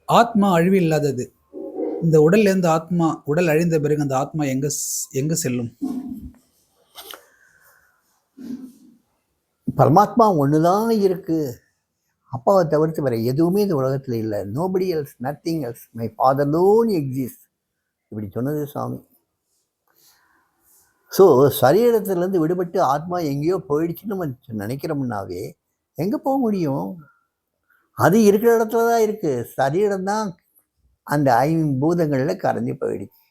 ஆத்மா அழிவு இல்லாதது. இந்த உடல்லேருந்து ஆத்மா, உடல் அழிந்த பிறகு அந்த ஆத்மா எங்க செல்லும்? பரமாத்மா ஒண்ணுதான் இருக்கு. அப்பாவை தவிர்த்து வேற எதுவுமே இந்த உலகத்துல இல்லை. Nobody else, nothing else, my father lone exist, இப்படி சொன்னது சாமி. ஸோ சரீரத்திலேருந்து விடுபட்டு ஆத்மா எங்கேயோ போயிடுச்சுன்னு நம்ம நினைக்கிறோம்னாவே எங்கே போக முடியும்? அது இருக்கிற இடத்துல தான் இருக்கு. சரீரம் தான் அந்த ஐம்பூதங்களில் கரைஞ்சி போயிடுச்சு.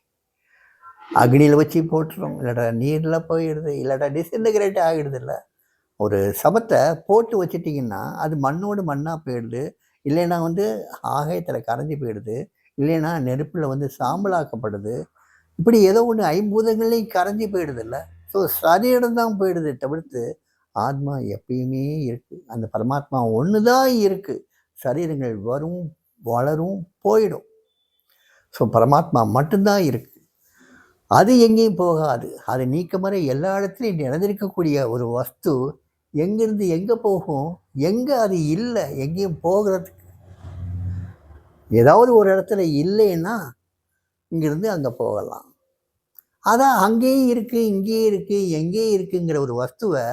அக்னியில் வச்சு போட்டுரும், இல்லாட்டா நீரில் போயிடுது, இல்லாட்டா டிஸ்இன்டகிரேட் ஆகிடுது. இல்லை, ஒரு சபத்தை போட்டு வச்சிட்டிங்கன்னா அது மண்ணோடு மண்ணாக போயிடுது, இல்லைன்னா ஆகாயத்தில் கரைஞ்சி போயிடுது, இல்லைன்னா நெருப்பில் சாம்பலாக்கப்படுது. இப்படி ஏதோ ஒன்று ஐம்பூதங்களையும் கரைஞ்சி போயிடுது. இல்லை, ஸோ சரீரம் தான் போயிடுது தவிர்த்து ஆத்மா எப்பயுமே இருக்கு. அந்த பரமாத்மா ஒன்று தான் இருக்கு. சரீரங்கள் வரும், வளரும், போயிடும். ஸோ பரமாத்மா மட்டும்தான் இருக்கு. அது எங்கேயும் போகாது. அது நீக்கமறை எல்லா இடத்துலையும் நிறைந்திருக்கக்கூடிய ஒரு வஸ்து எங்கிருந்து எங்கே போகும்? எங்கே அது இல்லை, எங்கேயும் போகிறதுக்கு ஏதாவது ஒரு இடத்துல இல்லைன்னா இங்கிருந்து அங்கே போகலாம். அதான் அங்கேயும் இருக்கு, இங்கேயும் இருக்கு, எங்கேயும் இருக்குங்கிற ஒரு வஸ்துவை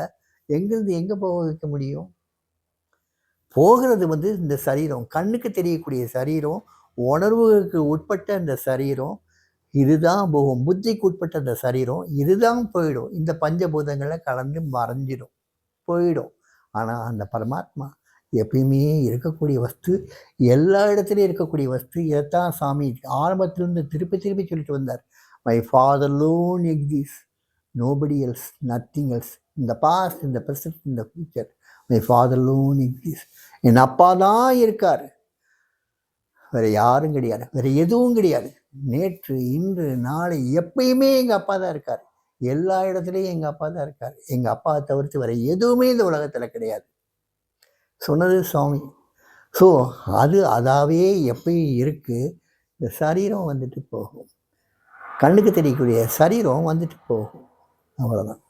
எங்கிருந்து எங்கே போக வைக்க முடியும்? போகிறது இந்த சரீரம், கண்ணுக்கு தெரியக்கூடிய சரீரம், உணர்வுகளுக்கு உட்பட்ட அந்த சரீரம், இதுதான் போகும். புத்திக்கு உட்பட்ட அந்த சரீரம் இதுதான் போயிடும். இந்த பஞ்சபூதங்களை கலந்து மறைஞ்சிடும், போயிடும். ஆனால் அந்த பரமாத்மா எப்பயுமே இருக்கக்கூடிய வஸ்து, எல்லா இடத்துலையும் இருக்கக்கூடிய வஸ்து. இதைத்தான் சாமி ஆரம்பத்திலிருந்து திருப்பி திருப்பி சொல்லிட்டு வந்தார். My father lone exist, nobody else, nothing else, இந்த பாஸ்ட், இந்த ப்ரெசன்ட், இந்த future, my father lone exist. என் அப்பா தான் இருக்கார், வேற யாரும் கிடையாது, வேற எதுவும் கிடையாது. நேற்று, இன்று, நாளை, எப்பயுமே எங்கள் அப்பா தான் இருக்கார். எல்லா இடத்துலையும் எங்கள் அப்பா தான் இருக்கார். எங்கள் அப்பாவை தவிர்த்து வேற எதுவுமே இந்த உலகத்தில் கிடையாது, சொன்னது சுவாமி. ஸோ அது அதாவே எப்பயும் இருக்கு. இந்த சரீரம் போகும், கண்ணுக்கு தெரியக்கூடிய சரீரம் போகும், அவ்வளோதான்.